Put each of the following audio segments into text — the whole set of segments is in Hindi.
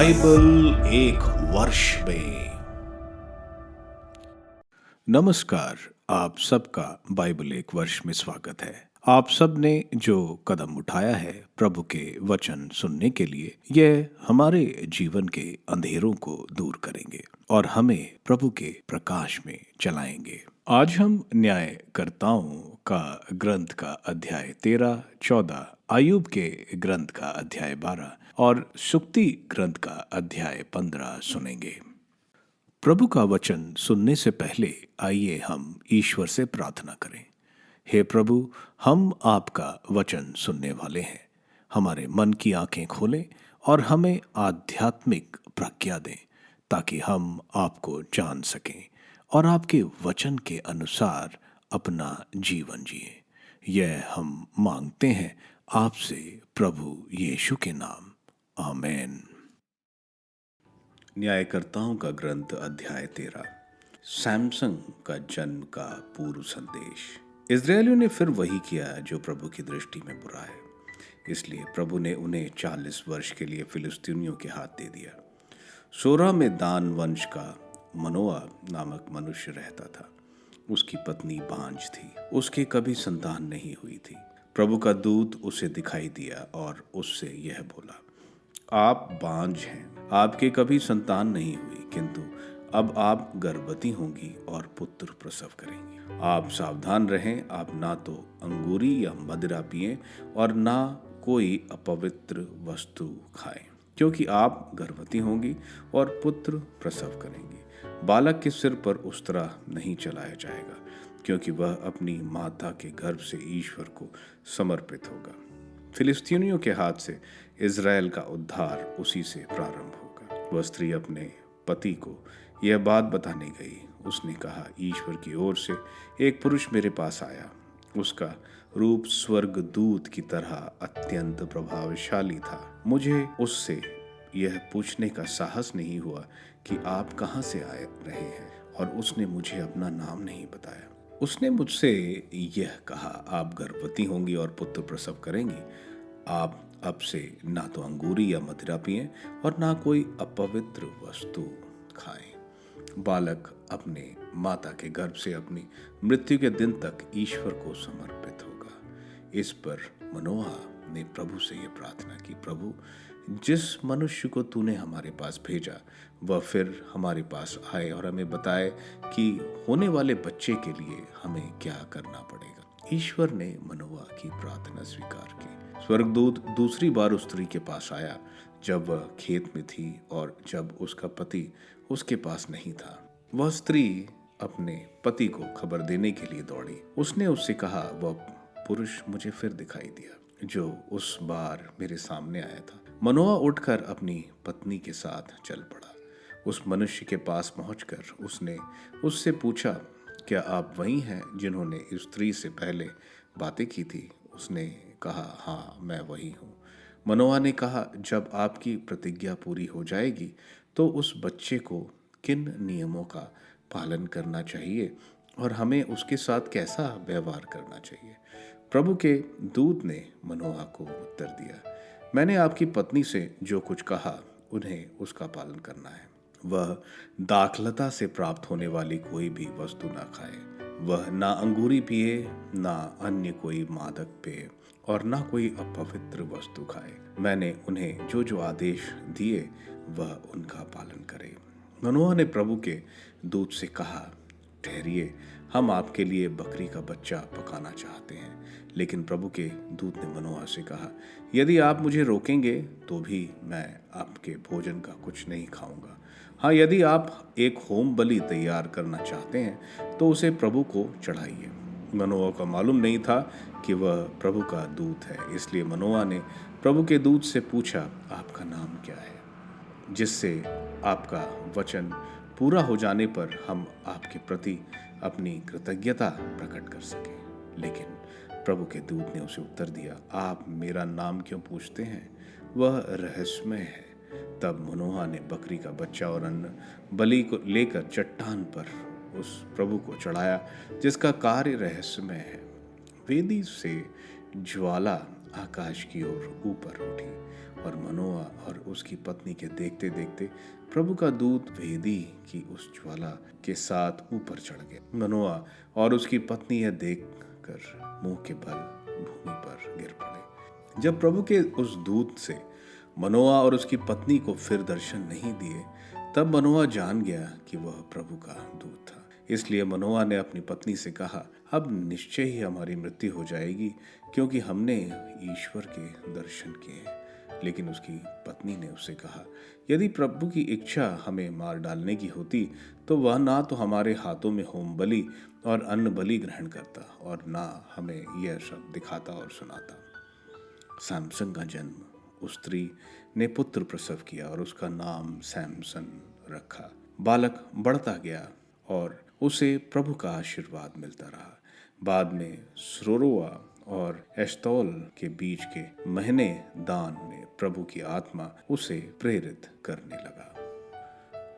बाइबल एक वर्ष में। नमस्कार, आप सबका बाइबल एक वर्ष में स्वागत है। आप सब ने जो कदम उठाया है प्रभु के वचन सुनने के लिए, यह हमारे जीवन के अंधेरों को दूर करेंगे और हमें प्रभु के प्रकाश में चलाएंगे। आज हम न्यायकर्ताओं का ग्रंथ का अध्याय 13, 14, अय्यूब के ग्रंथ का अध्याय 12 और सुक्ति ग्रंथ का अध्याय 15 सुनेंगे। प्रभु का वचन सुनने से पहले आइए हम ईश्वर से प्रार्थना करें। हे प्रभु, हम आपका वचन सुनने वाले हैं। हमारे मन की आंखें खोलें और हमें आध्यात्मिक प्रज्ञा दें ताकि हम आपको जान सकें और आपके वचन के अनुसार अपना जीवन जिए। यह हम मांगते हैं आपसे प्रभु यीशु के नाम, आमीन। न्यायकर्ताओं का ग्रंथ अध्याय 13। सैमसन का जन्म का पूर्व संदेश। इजरायलियों ने फिर वही किया जो प्रभु की दृष्टि में बुरा है, इसलिए प्रभु ने उन्हें 40 वर्ष के लिए फिलिस्तीनियों के हाथ दे दिया। सोरा में दान वंश का मनोआ नामक मनुष्य रहता था। उसकी पत्नी बांझ थी, उसके कभी संतान नहीं हुई थी। प्रभु का दूत उसे दिखाई दिया और उससे यह बोला, आप बांझ हैं, आपके कभी संतान नहीं हुई, किंतु अब आप गर्भवती होंगी और पुत्र प्रसव करेंगी। आप सावधान रहें, आप ना तो अंगूरी या मदिरा पिएं और ना कोई अपवित्र वस्तु खाएं, क्योंकि आप गर्भवती होंगी और पुत्र प्रसव करेंगी। बालक के सिर पर उस्तरा नहीं चलाया जाएगा, क्योंकि वह अपनी माता के गर्भ से ईश्वर को समर्पित होगा। फिलिस्तीनियों के हाथ से इजराइल का उद्धार उसी से प्रारंभ होगा। वह स्त्री अपने पति को यह बात बताने गई। उसने कहा, ईश्वर की ओर से एक पुरुष मेरे पास आया। उसका रूप स्वर्गदूत की तरह अत्यंत प्रभावशाली था। मुझे उससे यह पूछने का साहस नहीं हुआ कि आप कहाँ से आए रहे हैं, और उसने मुझे अपना नाम नहीं बताया। उसने मुझसे यह कहा, आप गर्भवती होंगी और पुत्र प्रसव करेंगी। आप अब से ना तो अंगूरी या मदिरा पिएं और ना कोई अपवित्र वस्तु खाएं। बालक अपने माता के गर्भ से अपनी मृत्यु के दिन तक ईश्वर को समर्पित होगा। इस पर मनोआ ने प्रभु से यह प्रार्थना की, प्रभु, जिस मनुष्य को तूने हमारे पास भेजा वह फिर हमारे पास आए और हमें बताए कि होने वाले बच्चे के लिए हमें क्या करना पड़ेगा। ईश्वर ने मनोआ की प्रार्थना स्वीकार की। स्वर्गदूत दूसरी बार उस स्त्री के पास आया जब वह खेत में थी और जब उसका पति उसके पास नहीं था। वह स्त्री अपने पति को खबर देने के लिए दौड़ी। उसने उससे कहा, वह पुरुष मुझे फिर दिखाई दिया जो उस बार मेरे सामने आया था। मनोआ उठकर अपनी पत्नी के साथ चल पड़ा। उस मनुष्य के पास पहुंचकर उसने उससे पूछा, क्या आप वही हैं जिन्होंने इस स्त्री से पहले बातें की थी? उसने कहा, हाँ, मैं वही हूँ। मनोआ ने कहा, जब आपकी प्रतिज्ञा पूरी हो जाएगी तो उस बच्चे को किन नियमों का पालन करना चाहिए और हमें उसके साथ कैसा व्यवहार करना चाहिए? प्रभु के दूत ने मनोआ को उत्तर दिया, मैंने आपकी पत्नी से जो कुछ कहा उन्हें उसका पालन करना है। वह दाखलता से प्राप्त होने वाली कोई भी वस्तु ना खाए। वह ना अंगूरी पिए, ना अन्य कोई मादक पेय और ना कोई अपवित्र वस्तु खाए। मैंने उन्हें जो जो आदेश दिए वह उनका पालन करे। मनोआ ने प्रभु के दूत से कहा, ठहरिए, हम आपके लिए बकरी का बच्चा पकाना चाहते हैं। लेकिन प्रभु के दूत ने मनोआ से कहा, यदि आप मुझे रोकेंगे तो भी मैं आपके भोजन का कुछ नहीं खाऊंगा। हाँ, यदि आप एक होम बलि तैयार करना चाहते हैं तो उसे प्रभु को चढ़ाइए। मनोआ को मालूम नहीं था कि वह प्रभु का दूत है, इसलिए मनोआ ने प्रभु के दूत से पूछा, आपका नाम क्या है, जिससे आपका वचन पूरा हो जाने पर हम आपके प्रति अपनी कृतज्ञता प्रकट कर सकें। लेकिन प्रभु के दूत ने उसे उत्तर दिया, आप मेरा नाम क्यों पूछते हैं? वह रहस्यमय है। तब मनोआ ने बकरी का बच्चा और अन्न बलि को लेकर चट्टान पर उस प्रभु को चढ़ाया जिसका कार्य रहस्यमय है। वेदी से ज्वाला आकाश की ओर ऊपर उठी और मनोआ और उसकी पत्नी के देखते देखते प्रभु का दूत वेदी की उस ज्वाला के साथ ऊपर चढ़ गया। मनोआ और उसकी पत्नी यह देखकर मुंह के बल भूमि पर गिर पड़े। जब प्रभु के उस दूत से मनोआ और उसकी पत्नी को फिर दर्शन नहीं दिए, तब मनोआ जान गया कि वह प्रभु का दूत था। इसलिए मनोआ ने अपनी पत्नी से कहा, अब निश्चय ही हमारी मृत्यु हो जाएगी, क्योंकि हमने ईश्वर के दर्शन किए हैं। लेकिन उसकी पत्नी ने उससे कहा, यदि प्रभु की इच्छा हमें मार डालने की होती तो वह ना तो हमारे हाथों में होम बलि और अन्न बलि ग्रहण करता और ना हमें यह सब दिखाता और सुनाता। सैमसन का जन्म। उस स्त्री ने पुत्र प्रसव किया और उसका नाम सैमसन रखा। बालक बढ़ता गया और उसे प्रभु का आशीर्वाद मिलता रहा। बाद में स्रोरोआ और एश्तौल के बीच के महीने दान में प्रभु की आत्मा उसे प्रेरित करने लगा।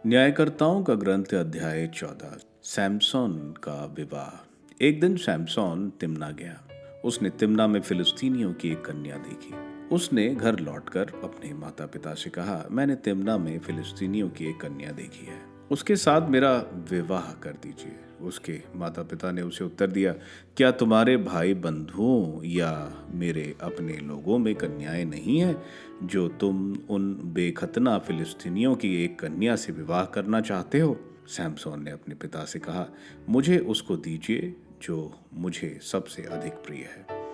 न्यायकर्ताओं का ग्रंथ अध्याय 14। सैमसन का विवाह। एक दिन सैमसन तिम्ना गया। उसने तिम्ना में फिलिस्तीनियों की एक कन्या देखी। उसने घर लौटकर अपने माता पिता से कहा, मैंने तिम्ना में फिलिस्तीनियों की एक कन्या देखी है, उसके साथ मेरा विवाह कर दीजिए। उसके माता पिता ने उसे उत्तर दिया, क्या तुम्हारे भाई बंधुओं या मेरे अपने लोगों में कन्याएं नहीं हैं जो तुम उन बेखतना फिलिस्तीनियों की एक कन्या से विवाह करना चाहते हो? सैमसन ने अपने पिता से कहा, मुझे उसको दीजिए जो मुझे सबसे अधिक प्रिय है।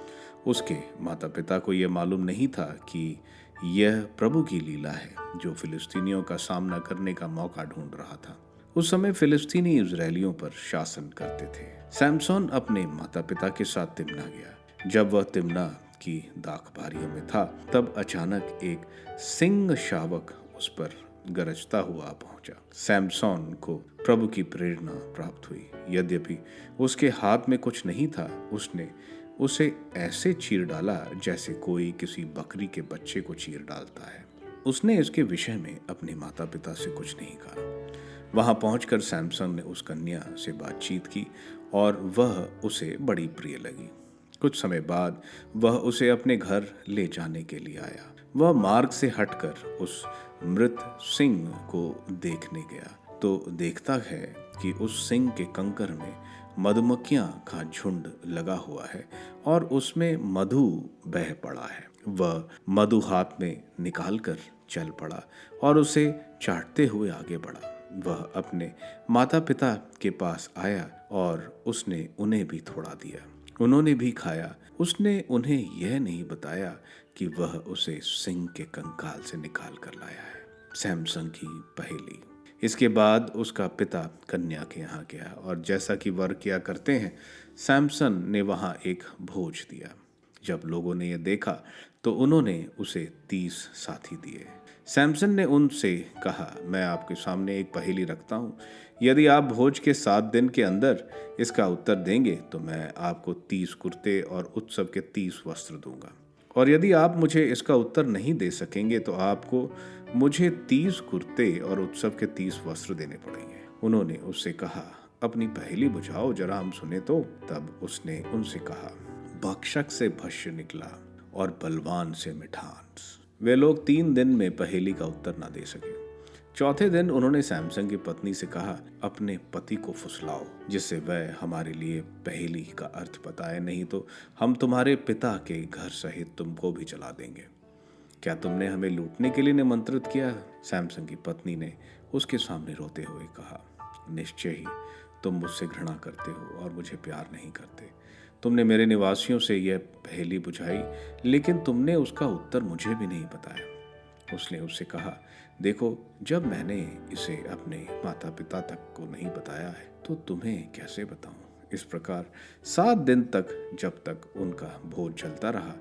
उसके माता पिता को यह मालूम नहीं था कि यह प्रभु की लीला है, जो फिलिस्तीनियों का सामना करने का मौका ढूंढ रहा था। उस समय फिलिस्तीनी इजरायलियों पर शासन करते थे। सैमसन अपने माता पिता के साथ तिम्ना गया। जब वह तिम्ना की दाखबारियों में था, तब अचानक एक सिंह शावक उस पर गरजता हुआ पहुंचा। सैमसन को प्रभु की प्रेरणा प्राप्त हुई। यद्यपि उसके हाथ में कुछ नहीं था, उसने उसे ऐसे चीर डाला जैसे कोई किसी बकरी के बच्चे को चीर डालता है। उसने इसके विषय में अपने माता पिता से कुछ नहीं कहा। वहां पहुंचकर सैमसन ने उस कन्या से बातचीत की और वह उसे बड़ी प्रिय लगी। कुछ समय बाद वह उसे अपने घर ले जाने के लिए आया। वह मार्ग से हटकर उस मृत सिंह को देखने गया तो देखता है कि उस सिंह के कंकर में मधुमक्खियां का झुंड लगा हुआ है और उसमें मधु बह पड़ा है। वह मधु हाथ में निकालकर चल पड़ा और उसे चाटते हुए आगे बढ़ा। वह अपने माता पिता के पास आया और उसने उन्हें भी थोड़ा दिया। उन्होंने भी खाया। उसने उन्हें यह नहीं बताया कि वह उसे सिंह के कंकाल से निकाल कर लाया है। सैमसन की पहेली। इसके बाद उसका पिता कन्या के यहाँ गया और जैसा कि वर किया करते हैं, सैमसन ने वहाँ एक भोज दिया। जब लोगों ने यह देखा तो उन्होंने उसे 30 साथी दिए। सैमसन ने उनसे कहा, मैं आपके सामने एक पहेली रखता हूँ। यदि आप भोज के 7 दिन के अंदर इसका उत्तर देंगे तो मैं आपको 30 कुर्ते और उत्सव के 30 वस्त्र दूंगा, और यदि आप मुझे इसका उत्तर नहीं दे सकेंगे तो आपको मुझे 30 कुर्ते और उत्सव के 30 वस्त्र देने पड़ेंगे। उन्होंने उससे कहा, अपनी पहेली बुझाओ, जरा हम सुने तो। तब उसने उनसे कहा, भक्षक से भक्ष्य निकला और बलवान से मिठास। वे लोग 3 दिन में पहेली का उत्तर ना दे सके। चौथे दिन उन्होंने सैमसन की पत्नी से कहा, अपने पति को फुसलाओ जिससे वह हमारे लिए पहेली का अर्थ बताए, नहीं तो हम तुम्हारे पिता के घर सहित तुमको भी जला देंगे। क्या तुमने हमें लूटने के लिए निमंत्रित किया? सैमसन की पत्नी ने उसके सामने रोते हुए कहा, निश्चय ही तुम मुझसे घृणा करते हो और मुझे प्यार नहीं करते। तुमने मेरे निवासियों से यह पहेली बुझाई, लेकिन तुमने उसका उत्तर मुझे भी नहीं बताया। उसने उससे कहा, देखो, जब मैंने इसे अपने माता पिता तक को नहीं बताया है तो तुम्हें कैसे बताऊं। इस प्रकार 7 दिन तक, जब तक उनका भोज चलता रहा,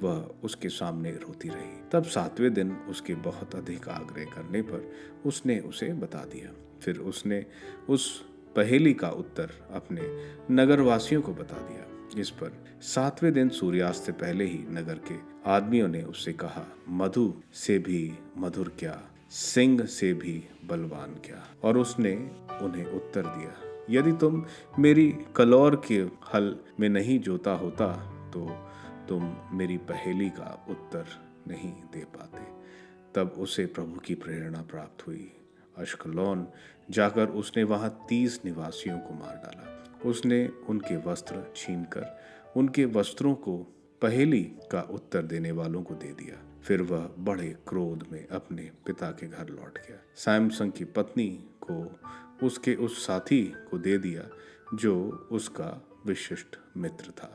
वह उसके सामने रोती रही। तब 7वें दिन उसके बहुत अधिक आग्रह करने पर उसने उसे बता दिया। फिर उसने उस पहेली का उत्तर अपने नगरवासियों को बता दिया। इस पर 7वें दिन सूर्यास्त से पहले ही नगर के आदमियों ने उससे कहा, मधु से भी मधुर क्या, सिंह से भी बलवान क्या। और उसने उन्हें उत्तर दिया, यदि तुम मेरी कलौर के हल में नहीं जोता होता तो तुम मेरी पहेली का उत्तर नहीं दे पाते। तब उसे प्रभु की प्रेरणा प्राप्त हुई। अश्कलोन जाकर उसने वहां 30 निवासियों को मार डाला। उसने उनके वस्त्र छीनकर उनके वस्त्रों को पहेली का उत्तर देने वालों को दे दिया। फिर वह बड़े क्रोध में अपने पिता के घर लौट गया। सैमसन की पत्नी को उसके उस साथी को दे दिया जो उसका विशिष्ट मित्र था।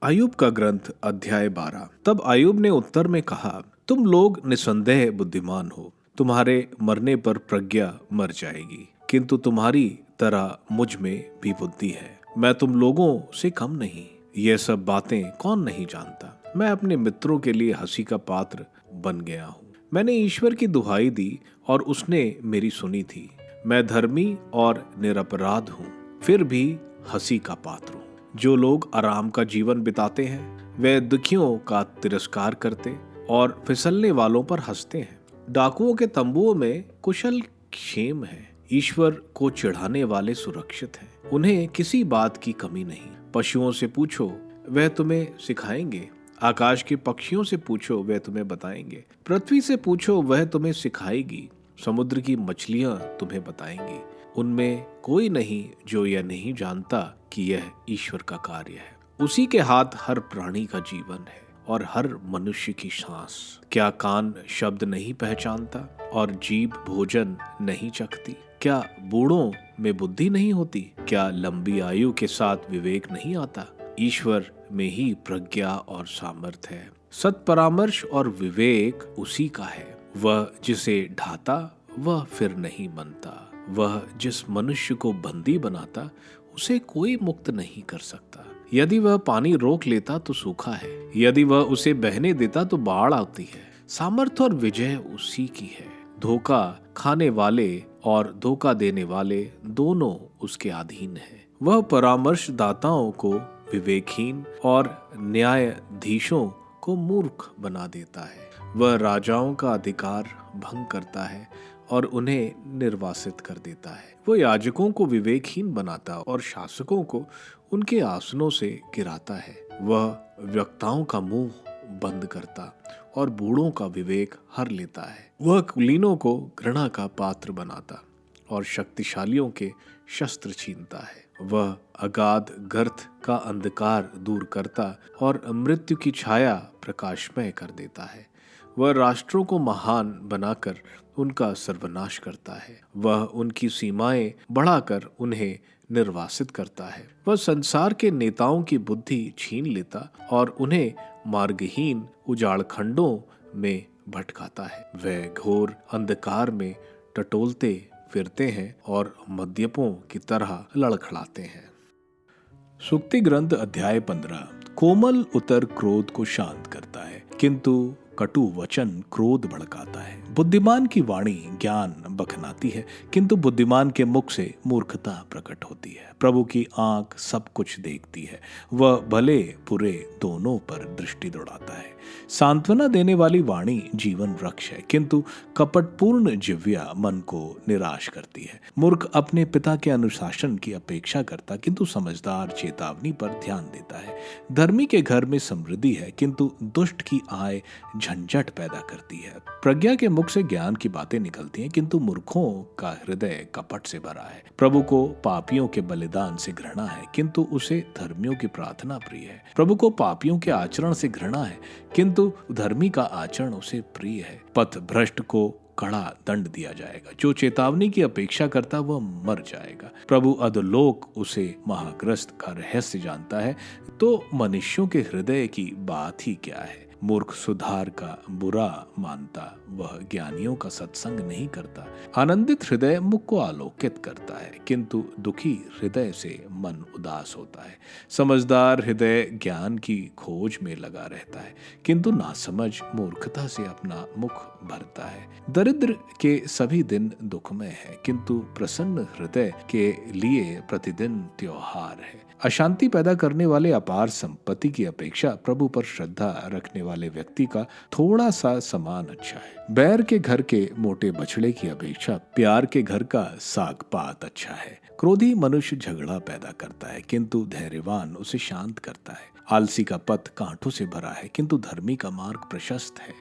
अय्यूब का ग्रंथ अध्याय 12। तब अय्यूब ने उत्तर में कहा, तुम लोग निसंदेह बुद्धिमान हो। तुम्हारे मरने पर प्रज्ञा मर जाएगी, किंतु तुम्हारी तरह मुझ में भी बुद्धि है। मैं तुम लोगों से कम नहीं। ये सब बातें कौन नहीं जानता। मैं अपने मित्रों के लिए हंसी का पात्र बन गया हूँ। मैंने ईश्वर की दुहाई दी और उसने मेरी सुनी थी। मैं धर्मी और निरपराध हूँ, फिर भी हंसी का पात्र हूँ। जो लोग आराम का जीवन बिताते हैं वे दुखियों का तिरस्कार करते और फिसलने वालों पर हंसते हैं। डाकुओं के तंबुओं में कुशल क्षेम है। ईश्वर को चिढ़ाने वाले सुरक्षित हैं। उन्हें किसी बात की कमी नहीं। पशुओं से पूछो वह तुम्हें सिखाएंगे। आकाश के पक्षियों से पूछो वह तुम्हें बताएंगे। पृथ्वी से पूछो वह तुम्हें सिखाएगी। समुद्र की मछलियां तुम्हें बताएंगी। उनमें कोई नहीं जो यह नहीं जानता कि यह ईश्वर का कार्य है। उसी के हाथ हर प्राणी का जीवन है और हर मनुष्य की सांस। क्या कान शब्द नहीं पहचानता और जीभ भोजन नहीं चखती? क्या बूढ़ों में बुद्धि नहीं होती? क्या लंबी आयु के साथ विवेक नहीं आता? ईश्वर में ही प्रज्ञा और सामर्थ्य है। सत्परामर्श और विवेक उसी का है। वह जिसे ढाता वह फिर नहीं बनता। वह जिस मनुष्य को बंदी बनाता उसे कोई मुक्त नहीं कर सकता। यदि वह पानी रोक लेता तो सूखा है। यदि वह उसे बहने देता तो बाढ़ आती है। सामर्थ्य और विजय उसी की है। धोखा खाने वाले और धोखा देने वाले दोनों उसके अधीन हैं। वह परामर्शदाताओं को विवेकहीन और न्यायाधीशों को मूर्ख बना देता है। वह राजाओं का अधिकार भंग करता है और उन्हें निर्वासित कर देता है। वो याजकों को विवेकहीन बनाता और शासकों को उनके आसनों से गिराता है। वह वक्ताओं का मुंह बंद करता और बूढ़ों का विवेक हर लेता है। वह कुलीनों को घृणा का पात्र बनाता और शक्तिशालियों के शस्त्र छीनता है। वह अगाध गर्त का अंधकार दूर करता और मृत्यु की छाया प्रकाशमय कर देता है। वह राष्ट्रों को महान बनाकर उनका सर्वनाश करता है। वह उनकी सीमाएं बढ़ाकर उन्हें निर्वासित करता है। वह संसार के नेताओं की बुद्धि छीन लेता और उन्हें मार्गहीन उजाड़ खंडों में भटकाता है। वह घोर अंधकार में टटोलते फिरते हैं और मद्यपों की तरह लड़खड़ाते हैं। सूक्ति ग्रंथ अध्याय 15। कोमल उत्तर क्रोध को शांत करता है, किंतु कटु वचन क्रोध भड़काता है। बुद्धिमान की वाणी ज्ञान बखनाती है, किंतु बुद्धिमान के मुख से मूर्खता प्रकट होती है। प्रभु की आंख सब कुछ देखती है। वह भले बुरे दोनों पर दृष्टि दौड़ाता है। सांत्वना देने वाली वाणी जीवन वृक्ष है, किंतु कपटपूर्ण जिह्वा मन को निराश करती है। मूर्ख अपने पिता के अनुशासन की अपेक्षा करता, किंतु समझदार चेतावनी पर ध्यान देता है। धर्मी के घर में समृद्धि है, किंतु दुष्ट की आय झंझट पैदा करती है। प्रज्ञा के मुख से ज्ञान की बातें निकलती हैं, किंतु मूर्खों का हृदय कपट से भरा है। प्रभु को पापियों के बलिदान से घृणा है, किंतु उसे धर्मियों की प्रार्थना प्रिय है। प्रभु को पापियों के आचरण से घृणा है, किंतु धर्मी का आचरण उसे प्रिय है। पथ भ्रष्ट को कड़ा दंड दिया जाएगा। जो चेतावनी की अपेक्षा करता वह मर जाएगा। प्रभु अधोलोक उसे महाग्रस्त का रहस्य जानता है, तो मनुष्यों के हृदय की बात ही क्या है। मूर्ख सुधार का बुरा मानता, वह ज्ञानियों का सत्संग नहीं करता। आनंदित हृदय मुख को आलोकित करता है, किंतु दुखी हृदय से मन उदास होता है। समझदार हृदय ज्ञान की खोज में लगा रहता है, किंतु नासमझ मूर्खता से अपना मुख भरता है। दरिद्र के सभी दिन दुखमय है, किंतु प्रसन्न हृदय के लिए प्रतिदिन त्योहार है। अशांति पैदा करने वाले अपार संपत्ति की अपेक्षा प्रभु पर श्रद्धा रखने वाले व्यक्ति का थोड़ा सा सामान अच्छा है। बैर के घर के मोटे बछड़े की अपेक्षा प्यार के घर का साग पात अच्छा है। क्रोधी मनुष्य झगड़ा पैदा करता है, किंतु धैर्यवान उसे शांत करता है। आलसी का पथ कांटों से भरा है, किंतु धर्मी का मार्ग प्रशस्त है।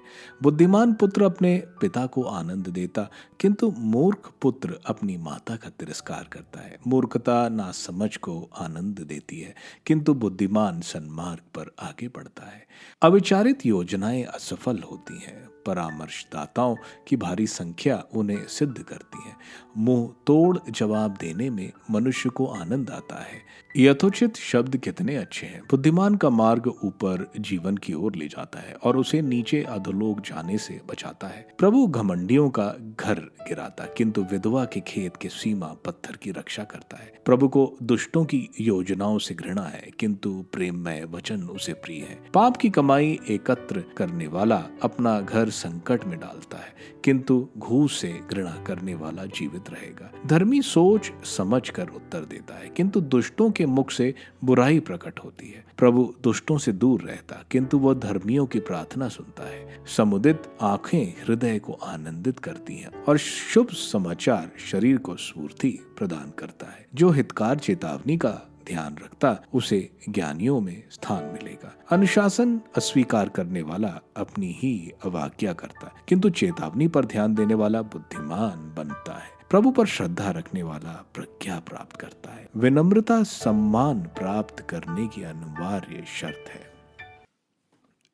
बुद्धिमान पुत्र अपने पिता को आनंद देता, किंतु मूर्ख पुत्र अपनी माता का तिरस्कार करता है। मूर्खता नासमझ को आनंद देती है, किंतु बुद्धिमान सन्मार्ग पर आगे बढ़ता है। अविचारित योजनाएं असफल होती हैं, परामर्शदाताओं की भारी संख्या उन्हें सिद्ध करती है। मुंह तोड़ जवाब देने में मनुष्य को आनंद आता है। यथोचित शब्द कितने अच्छे हैं। बुद्धिमान का मार्ग ऊपर जीवन की ओर ले जाता है और उसे नीचे अधोलोक जाने से बचाता है। प्रभु घमंडियों का घर गिराता, किंतु विधवा के खेत के सीमा पत्थर की रक्षा करता है। प्रभु को दुष्टों की योजनाओं से घृणा है, किंतु प्रेममय वचन उसे प्रिय है। पाप की कमाई एकत्र करने वाला अपना घर संकट में डालता है, किंतु घूस से घृणा करने वाला जीवित रहेगा। धर्मी सोच समझ कर उत्तर देता है, किंतु दुष्टों के मुख से बुराई प्रकट होती है। प्रभु दुष्टों से दूर रहता, किंतु वह धर्मियों की प्रार्थना सुनता है। समुदित आंखें हृदय को आनंदित करती हैं और शुभ समाचार शरीर को स्फूर्ति प्रदान करता है। जो हितकार चेतावनी का ध्यान रखता, उसे ज्ञानियों में स्थान मिलेगा। अनुशासन अस्वीकार करने वाला अपनी ही अवज्ञा करता है, किंतु चेतावनी पर ध्यान देने वाला बुद्धिमान बनता है। प्रभु पर श्रद्धा रखने वाला प्रज्ञा प्राप्त करता है। विनम्रता सम्मान प्राप्त करने की अनिवार्य शर्त है।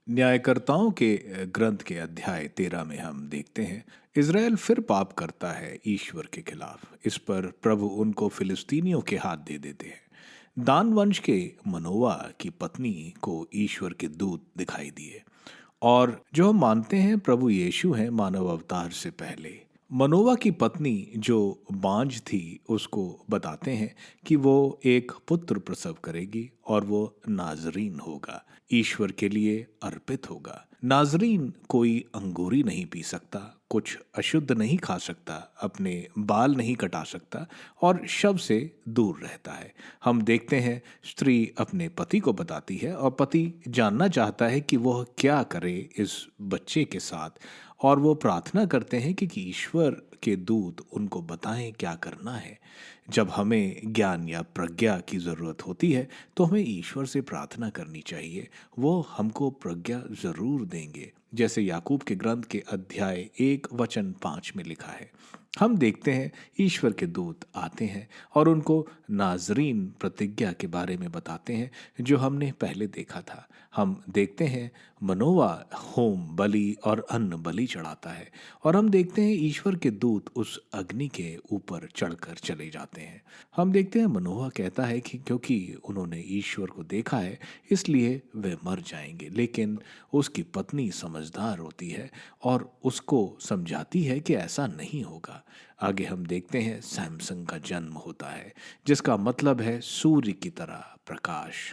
न्यायकर्ताओं के ग्रंथ के अध्याय 13 में हम देखते हैं, इज़राइल फिर पाप करता है ईश्वर के खिलाफ। इस पर प्रभु उनको फिलिस्तीनियों के हाथ दे देते हैं। दान वंश के मनोवा की पत्नी को ईश्वर के दूत दिखाई दिए, और जो हम मानते हैं प्रभु यीशु हैं मानव अवतार से पहले। मनोवा की पत्नी जो बांझ थी, उसको बताते हैं कि वो एक पुत्र प्रसव करेगी और वो नाजरीन होगा, ईश्वर के लिए अर्पित होगा। नाजरीन कोई अंगूरी नहीं पी सकता, कुछ अशुद्ध नहीं खा सकता, अपने बाल नहीं कटा सकता और शव से दूर रहता है। हम देखते हैं स्त्री अपने पति को बताती है और पति जानना चाहता है कि वह क्या करे इस बच्चे के साथ, और वो प्रार्थना करते हैं कि ईश्वर के दूत उनको बताएं क्या करना है। जब हमें ज्ञान या प्रज्ञा की ज़रूरत होती है तो हमें ईश्वर से प्रार्थना करनी चाहिए, वो हमको प्रज्ञा ज़रूर देंगे। जैसे याकूब के ग्रंथ के अध्याय 1:5 में लिखा है, हम देखते हैं ईश्वर के दूत आते हैं और उनको नाजरीन प्रतिज्ञा के बारे में बताते हैं जो हमने पहले देखा था। हम देखते हैं मनोवा होम बलि और अन्न बलि चढ़ाता है, और हम देखते हैं ईश्वर के दूत उस अग्नि के ऊपर चढ़कर चले जाते हैं। हम देखते हैं मनोवा कहता है कि क्योंकि उन्होंने ईश्वर को देखा है इसलिए वे मर जाएंगे, लेकिन उसकी पत्नी समझदार होती है और उसको समझाती है कि ऐसा नहीं होगा। आगे हम देखते हैं सैमसन का जन्म होता है, जिसका मतलब है सूर्य की तरह प्रकाश।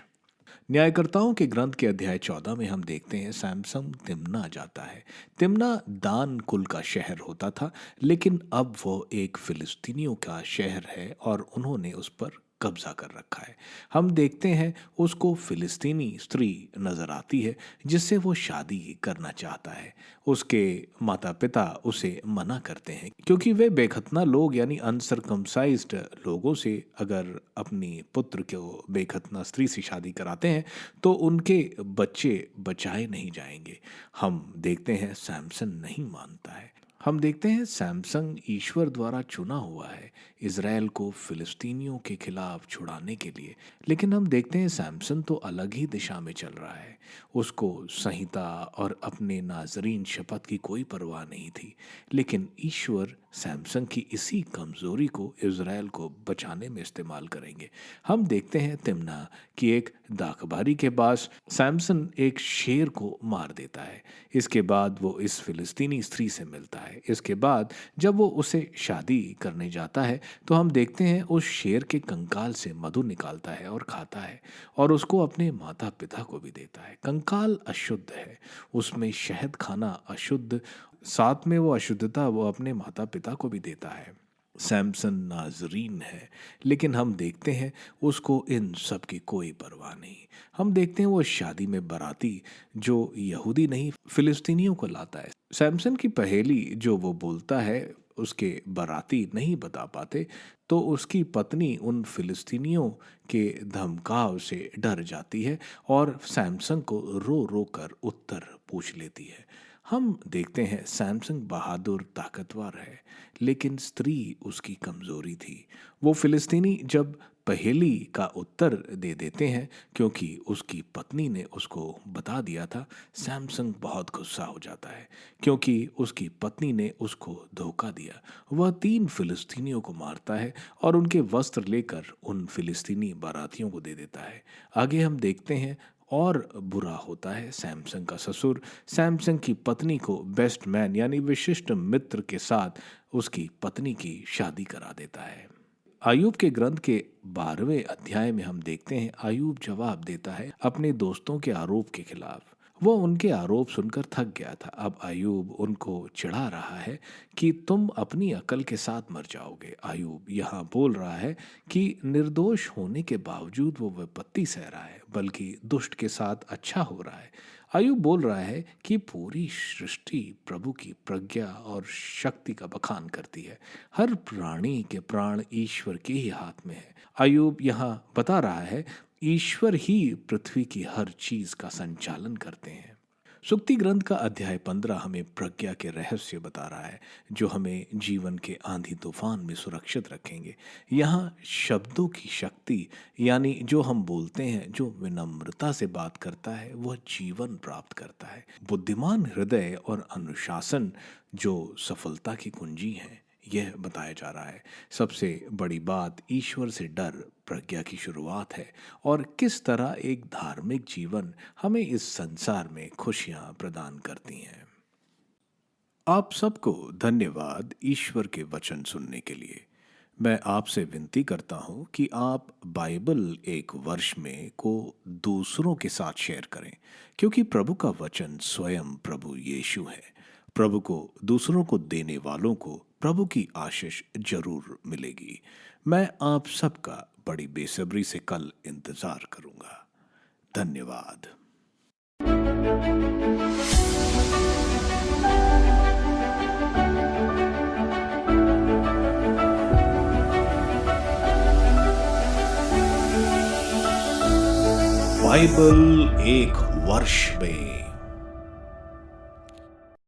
न्यायकर्ताओं के ग्रंथ के अध्याय 14 में हम देखते हैं सैमसन तिम्ना जाता है। तिम्ना दान कुल का शहर होता था, लेकिन अब वो एक फिलिस्तीनियों का शहर है और उन्होंने उस पर कब्जा कर रखा है। हम देखते हैं उसको फिलिस्तीनी स्त्री नजर आती है जिससे वो शादी करना चाहता है। उसके माता पिता उसे मना करते हैं क्योंकि वे बेखतना लोग यानी अनसरकमसाइज्ड लोगों से अगर अपनी पुत्र को बेखतना स्त्री से शादी कराते हैं तो उनके बच्चे बचाए नहीं जाएंगे। हम देखते हैं सैमसन नहीं मानता है। हम देखते हैं सैमसन ईश्वर द्वारा चुना हुआ है इज़राइल को फिलिस्तीनियों के खिलाफ छुड़ाने के लिए, लेकिन हम देखते हैं सैमसन तो अलग ही दिशा में चल रहा है। उसको संहिता और अपने नाजरीन शपथ की कोई परवाह नहीं थी, लेकिन ईश्वर सैमसन की इसी कमजोरी को इज़राइल को बचाने में इस्तेमाल करेंगे। हम देखते हैं तिम्ना की एक दाखबारी के पास सैमसन एक शेर को मार देता है। इसके बाद वो इस फिलिस्तीनी स्त्री से मिलता है। इसके बाद जब वो उसे शादी करने जाता है तो हम देखते हैं उस शेर के कंकाल से मधु निकालता है और खाता है और उसको अपने माता पिता को भी देता है। कंकाल अशुद्ध है, उसमें शहद खाना अशुद्ध, साथ में वो अशुद्धता वो अपने माता पिता को भी देता है। सैमसन नाजरीन है, लेकिन हम देखते हैं उसको इन सब की कोई परवाह नहीं। हम देखते हैं वो शादी में बाराती जो यहूदी नहीं फिलिस्तीनियों को लाता है। सैमसन की पहेली जो वो बोलता है उसके बाराती नहीं बता पाते, तो उसकी पत्नी उन फिलिस्तीनियों के धमकाव से डर जाती है और सैमसन को रो रो कर उत्तर पूछ लेती है। हम देखते हैं सैमसन बहादुर ताकतवर है, लेकिन स्त्री उसकी कमजोरी थी। वो फिलिस्तीनी जब पहेली का उत्तर दे देते हैं क्योंकि उसकी पत्नी ने उसको बता दिया था, सैमसन बहुत गुस्सा हो जाता है क्योंकि उसकी पत्नी ने उसको धोखा दिया। वह 3 फिलिस्तीनियों को मारता है और उनके वस्त्र लेकर उन फिलिस्तीनी बारातियों को दे देता है। आगे हम देखते हैं और बुरा होता है सैमसन का ससुर सैमसन की पत्नी को बेस्ट मैन यानी विशिष्ट मित्र के साथ उसकी पत्नी की शादी करा देता है। आयूब के ग्रंथ के 12वें अध्याय में हम देखते हैं आयूब जवाब देता है अपने दोस्तों के आरोप के खिलाफ। वो उनके आरोप सुनकर थक गया था। अब आयूब उनको चिढ़ा रहा है कि तुम अपनी अकल के साथ मर जाओगे। आयूब यहाँ बोल रहा है कि निर्दोष होने के बावजूद वो विपत्ति सह रहा है, बल्कि दुष्ट के साथ अच्छा हो रहा है। आयूब बोल रहा है कि पूरी सृष्टि प्रभु की प्रज्ञा और शक्ति का बखान करती है। हर प्राणी के प्राण ईश्वर के ही हाथ में है। आयूब यहाँ बता रहा है ईश्वर ही पृथ्वी की हर चीज का संचालन करते हैं। सुक्ति ग्रंथ का अध्याय 15 हमें प्रज्ञा के रहस्य बता रहा है जो हमें जीवन के आंधी तूफान में सुरक्षित रखेंगे। यहाँ शब्दों की शक्ति यानी जो हम बोलते हैं, जो विनम्रता से बात करता है वह जीवन प्राप्त करता है। बुद्धिमान हृदय और अनुशासन जो सफलता की कुंजी है, यह बताया जा रहा है। सबसे बड़ी बात ईश्वर से डर प्रज्ञा की शुरुआत है और किस तरह एक धार्मिक जीवन हमें इस संसार में खुशियां प्रदान करती हैं। आप सबको धन्यवाद ईश्वर के वचन सुनने के लिए। मैं आपसे विनती करता हूं कि आप बाइबल एक वर्ष में को दूसरों के साथ शेयर करें, क्योंकि प्रभु का वचन स्वयं प्रभु यीशु है। प्रभु को दूसरों को देने वालों को प्रभु की आशीष जरूर मिलेगी। मैं आप सबका बड़ी बेसब्री से कल इंतजार करूंगा। धन्यवाद। बाइबल एक वर्ष में